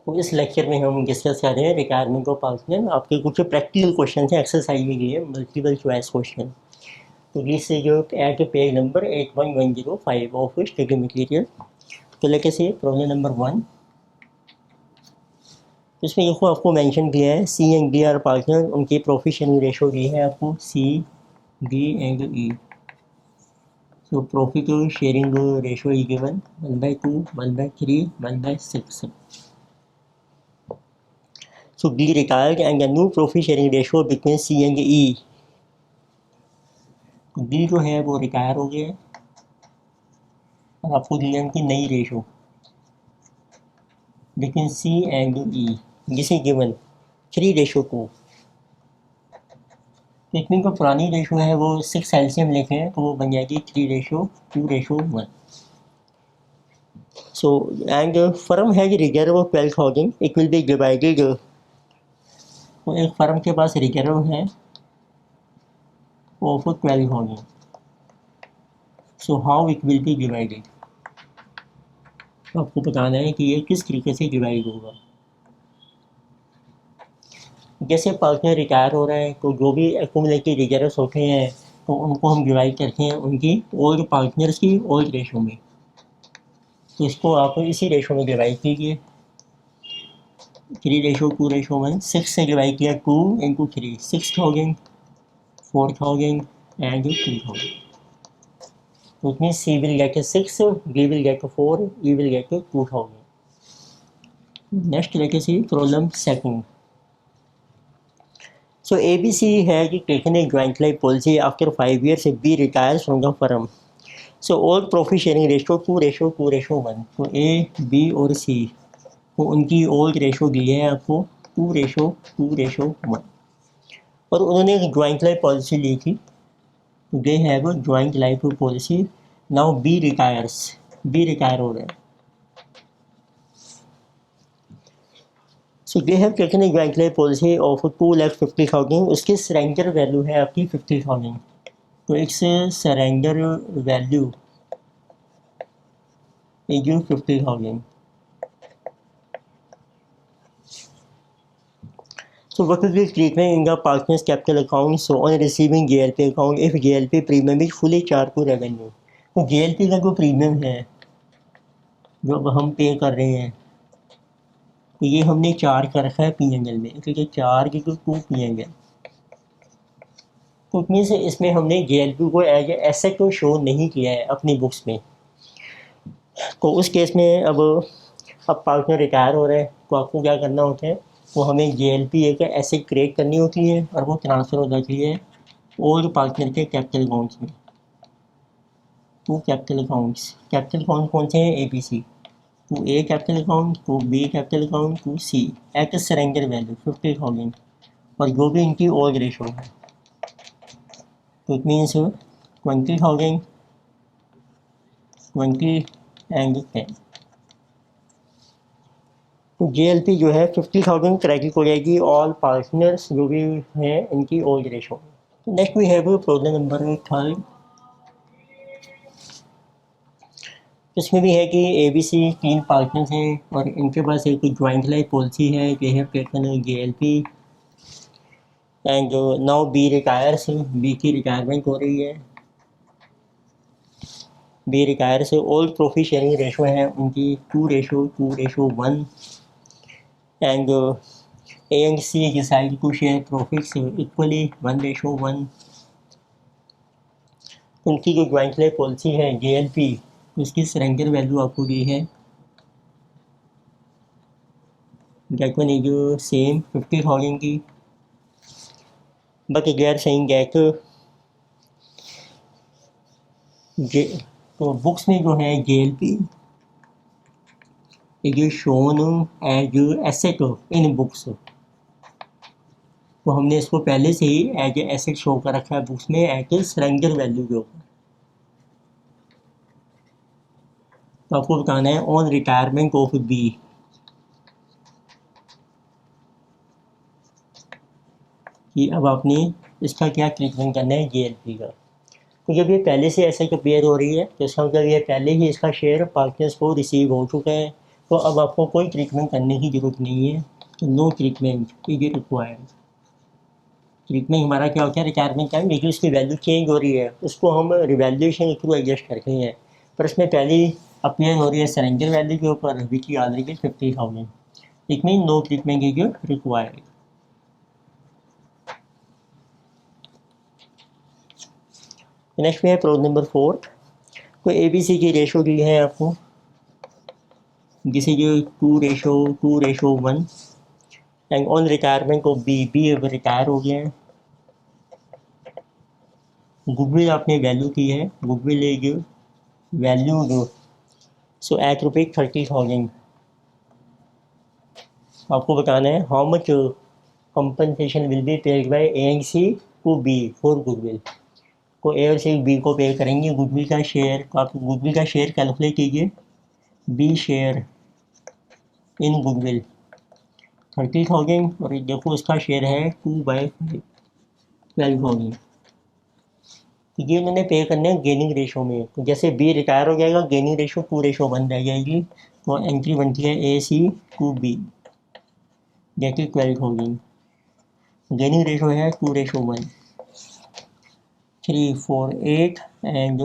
तो इस लेक्चर में हम डिस्कस कर रहे हैं रिटायरमेंट ऑफ पार्टनर। आपके कुछ प्रैक्टिकल क्वेश्चन हैं एक्सरसाइज के लिए, मल्टीपल चॉइस क्वेश्चन। तो this is at page number 81105 of study material. तो लेके से प्रॉब्लम नंबर 1। इसमें देखो आपको मेंशन किया है C and D are partner, उनकी प्रॉफिट शेयरिंग रेशो दी है आपको C D and E. So profit sharing ratio is given 1/2, 1/3, 1/6. So D retired and the new profit sharing ratio between C and E. तो D जो है वो retire हो गया और आपको दिया कि नई ratio between C and E जिसे गिवन 3:2। तो इसमें जो पुरानी रेशो है वो 6 एलसीएम लिखे हैं तो वो बन जाएगी 3:2:1। So and firm has reserve of 12,000, it will be divided। तो एक फर्म के पास रिजर्व है of 12,000। So how it will be divided, तो आपको बताना है कि ये किस तरीके से डिवाइड होगा। जैसे पार्टनर रिटायर हो रहा है तो जो भी एक्यूमुलेटेड रिजर्व्स होते हैं तो उनको हम डिवाइड करते हैं उनकी ओल्ड पार्टनर्स की ओल्ड रेशो में। तो इसको आप इसी रेशो में डिवाइड कीजिए 3:2:1। 6 से डिवाइड किया 2 × 3, 6,000, 4,000 and 2,000। So it means C will get a 6, D will get a 4, E will get a 2,000. Next let us see problem 2. So ABC has taken a joint life policy. After 5 years B retires from the firm. So all profit sharing ratio 2:1। तो A, B और C को उनकी old ratio दी है आपको 2:1 और उन्होंने एक जॉइंट लाइफ पॉलिसी ली थी। They have a joint life policy. Now B retires. B retire हो रहा है। So they have taken a joint life policy of 2,50,000। उसकी सरेंडर वैल्यू है आपकी 50,000। तो it's surrender value is 50,000। So what will be treatment in the partner's capital account? So on receiving JLP account, if JLP premium is fully charged to revenue। तो JLP का जो premium है जो अब हम पे कर रहे हैं तो ये हमने चार्ज कर रखा है P&L में, क्योंकि चार्ज टू P&L। तो मीन्स इसमें हमने JLP को एज ए एसेट को शो नहीं किया है अपनी बुक्स में। तो उस केस में अब पार्टनर रिटायर हो रहा है तो आपको क्या करना होता है, तो हमें JLP एक एसेट क्रिएट करनी होती है और वो ट्रांसफ़र हो जाती है ओल्ड पार्टनर के कैपिटल अकाउंट्स में। तो कैपिटल अकाउंट कौन से हैं ABC। तो A कैपिटल अकाउंट, तो B कैपिटल अकाउंट, तो C एट सरेंडर वैल्यू 50,000 और जो भी इनकी ओल्ड रेशो है। तो इट मीन्स 20,000, 20 एंड 10। तो JLP जो है 50,000 क्रेडिट हो जाएगी ऑल पार्टनर्स जो भी हैं इनकी old ratio. Next we have problem number 3। इसमें भी है कि ABC 3 पार्टनर्स हैं और इनके पास एक जॉइंट लाइफ पॉलिसी है। They have taken JLP and now B retires. B की रिटायरमेंट हो रही है। B रिटायर से ओल्ड प्रॉफिट शेयरिंग रेशो है उनकी 2:1 and A and C decide to share profits equally 1:1। उनकी जो जॉइंट लाइफ पॉलिसी है JLP उसकी सरेंडर वैल्यू आपको दी है that one is सेम 50,000 की, but they are saying that तो बुक्स में जो है JLP is shown as asset in books. तो हमने इसको पहले से ही एज ए एसेट शो कर रखा है बुक्स में एज ए सरेंडर वैल्यू जो। तो आपको बताना है ऑन रिटायरमेंट ऑफ B कि अब आपने इसका क्या ट्रीटमेंट करना है JLP का। तो जब ये पहले से ऐसे कंपेयर हो रही है तो इसका मतलब ये पहले ही इसका शेयर पार्टनर्स को रिसीव हो चुका है तो अब आपको कोई ट्रीटमेंट करने की ज़रूरत नहीं है, तो no treatment is required. Treatment हमारा क्या होता है, रिटायरमेंट टाइम, लेकिन उसकी वैल्यू चेंज हो रही है, उसको हम रिवैल्यूएशन के थ्रू एडजस्ट करते हैं, पर इसमें पहली अपीयर हो रही है सरेंडर वैल्यू के ऊपर, which is already 50,000। It mean no treatment is required. Next में है प्रॉब्लम नंबर 4। तो ABC की रेशो दी है आपको, जिसे जो 2:1 एंड ऑन रिटायरमेंट को बी अब रिटायर हो गया है। गुडविल आपने वैल्यू की है, goodwill is value so at ₹30,000। आपको बताना है how much compensation will be paid by A and C to B for goodwill. को A और C B को पे करेंगे गुडविल का शेयर। तो आप गुडविल का शेयर कैलकुलेट कीजिए, B शेयर इन गुडविल 30,000, और देखो उसका शेयर है 2/5 12,000। तो ये उन्होंने पे करने हैं गेनिंग रेशो में। तो जैसे B रिटायर हो जाएगा, गेनिंग रेशो 2:1 रह जाएगी, तो एंट्री बनती है AC to B, that is 12,000। Gaining ratio है 2:1, 3, 4, 8 and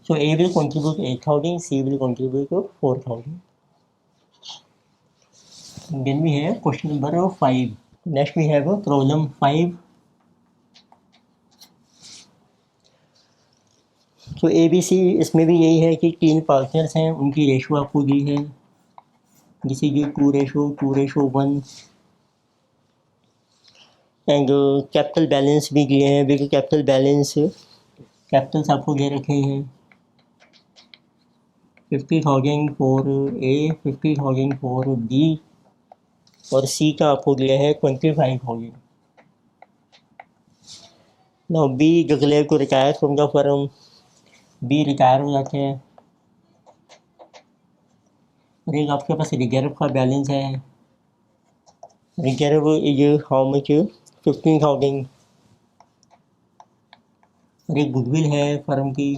so A will contribute 8,000, C will contribute 4,000. Then we have question number 5. Next we have problem 5. तो ABC इसमें भी यही है कि 3 पार्टनर्स हैं, उनकी रेशो आपको दी है, जिसे कि 2:1 एंड कैपिटल बैलेंस भी दिए हैं। बिग कैपिटल बैलेंस कैपिटल्स आपको दे रखे हैं 50,000 फॉर A, 50,000 फॉर B, और C का आपको दिया है 25,000। Now B declare to retire from the firm, B retire हो जाते हैं, और एक आपके पास रिजर्व का बैलेंस है, रिजर्व इज हाउ मच 15,000, और एक गुडविल है फर्म की,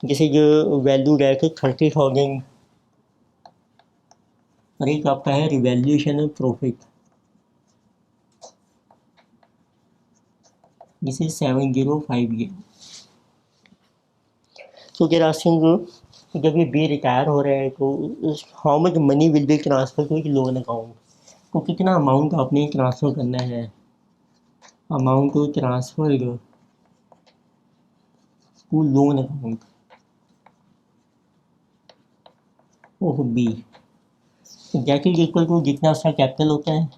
जिसे जो वैल्यू है 30,000, और एक आपका है रिवैल्यूएशन प्रॉफिट, जिसे 7050। तो देयर आस्किंग जब ये बी रिटायर हो रहे हैं तो how much money will be transfer to loan account. तो कितना अमाउंट आपने ट्रांसफ़र करना है, amount transfer to loan account of बी, दैट इज इक्वल टू जितना उसका कैपिटल होता है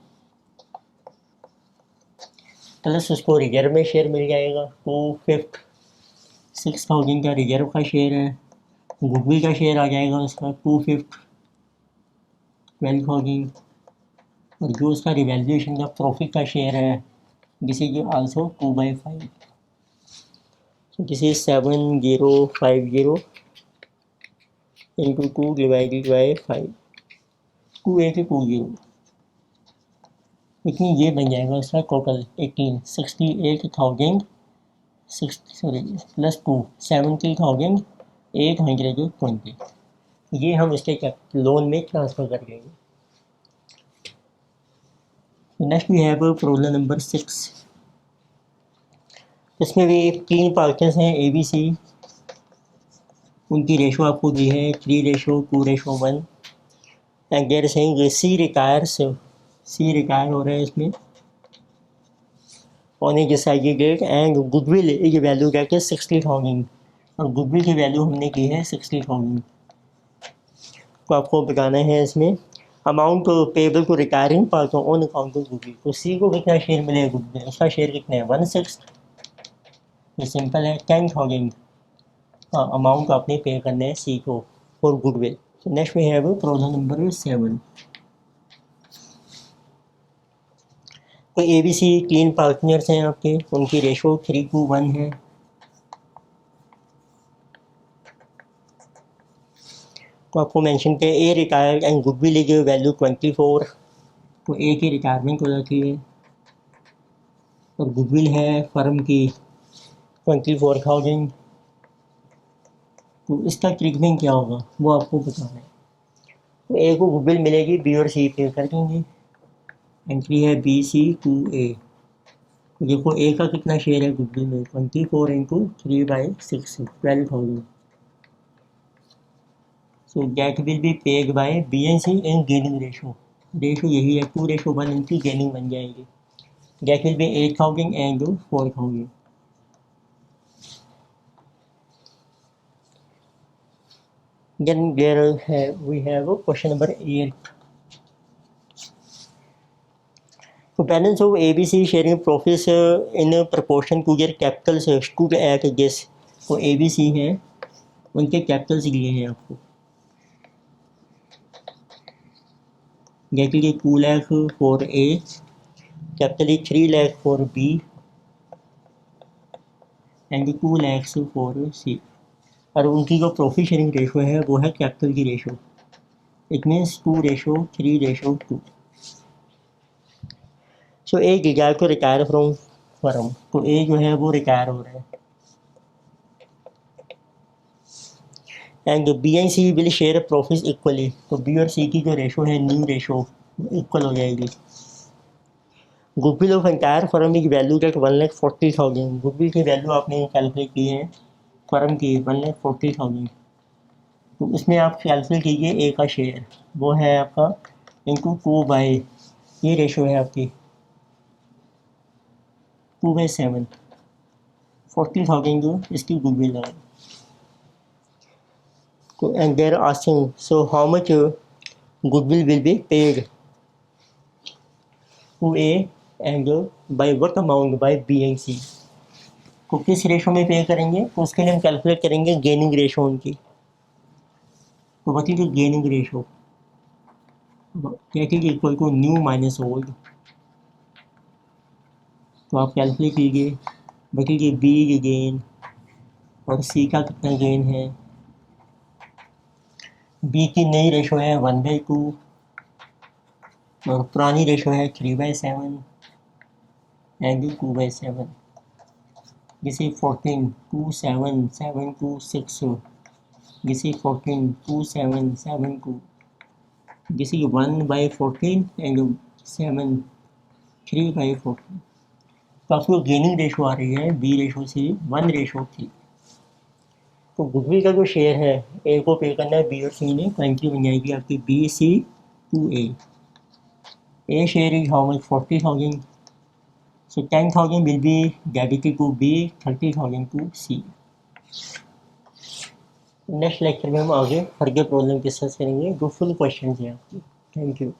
प्लस उसको रिजर्व में शेयर मिल जाएगा। 2/5 6,000 का रिजर्व का शेयर है, गुडविल का शेयर आ जाएगा उसका 2/5 12,000, और जो उसका रिवैल्यूएशन का प्रॉफिट का शेयर है, this is also 2/5। So this is 7050 into 2 divided by 5, 2820। इतनी ये बन जाएगा उसका टोटल 68,000 प्लस 2 70,820। ये हम इसके लोन में ट्रांसफ़र कर देंगे। Next we have problem number 6। इसमें भी 3 पार्टनर्स हैं ABC, उनकी रेशो आपको दी है 3:2:1 and there saying C retire हो रहे हैं इसमें on a decided date, and goodwill is value क्या 60,000, और गुडविल की वैल्यू हमने की है 60,000। तो आपको बताना है इसमें amount payable to retiring partner on account of goodwill. तो C को कितना शेयर मिलेगा गुडविल, उसका शेयर कितना है 1/6। ये सिंपल है 10,000 अमाउंट आपने पे करना है C को फॉर गुडविल। नेक्स्ट में है प्रॉब्लम नंबर 7। तो ABC 3 पार्टनर्स हैं आपके, उनकी रेशो 3:1 है। तो आपको मेंशन किया A retire and goodwill is value 24, तो A की रिटायरमेंट हो जाती है, और गुडविल है फर्म की 24,000, तो इसका ट्रीटमेंट क्या होगा वो आपको बताना है। तो ए को गुडविल मिलेगी, बी और सी पे कर देंगे। एंट्री है बी सी टू ए। देखो ए का कितना शेयर है गुडविल में, 24 into 3/6, 12,000। So that will be paid by B and C in gaining ratio. Ratio यही है 2:1 इनकी गेनिंग बन जाएगी। That will be 8,000 and 4,000। Then we have question number 8. So balance of ABC sharing profits in proportion to their capitals stood at this. तो ABC है, उनके Capitals दिए हैं आपको। जैसे कि 2 lakh for A, capital 3 lakh for B and 2 lakh for C. और उनकी जो प्रॉफिट शेयरिंग रेशो है वो है कैपिटल की ratio. It means 2:3:2। So A desire to retire from firm. तो ए जो है वो रिटायर हो रहा है। And B and C will share profit equally. तो बी और सी की जो रेशो है, न्यू रेशो, इक्वल हो जाएगी। Goodwill of entire firm is value at 1,40,000। Goodwill की वैल्यू आपने कैलकुलेट की है फर्म की 1,40,000। तो इसमें आप कैलकुलेट कीजिए ए का शेयर, वो है आपका इंटू 2/, ये रेशो है आपकी 2/7। 40,000 जो इसकी गुडविल है। तो and they're asking so how much goodwill will be paid to A and by what amount by B and C. तो किस रेशो में पे करेंगे, तो उसके लिए हम कैलकुलेट करेंगे गेनिंग रेशो उनकी। तो what is the gaining ratio? That is equal to new minus old. तो आप कैलकुलेट कीजिए, बचेगी बी की गेन और सी का कितना गेन है। बी की नई रेशो है 1/2 और पुरानी रेशो है 3/7 एंड 2/7। जैसे 14 2 7 7 2 6, जैसे 14 2 7 7 2, जैसे 1/14 एंड 7 3/14। तो आपको गेनिंग रेशो आ रही है B/C 1/3। तो गुडविल का जो शेयर है ए को पे करना है बी और सी ने, तो एंट्री बन जाएगी आपकी BC2A। A share is how much 40,000। So 10,000 will be debited to B, 30,000 to C. Next lecture में हम आगे फर्दर प्रॉब्लम डिस्कस करेंगे जो फुल क्वेश्चन है आपकी। Thank you.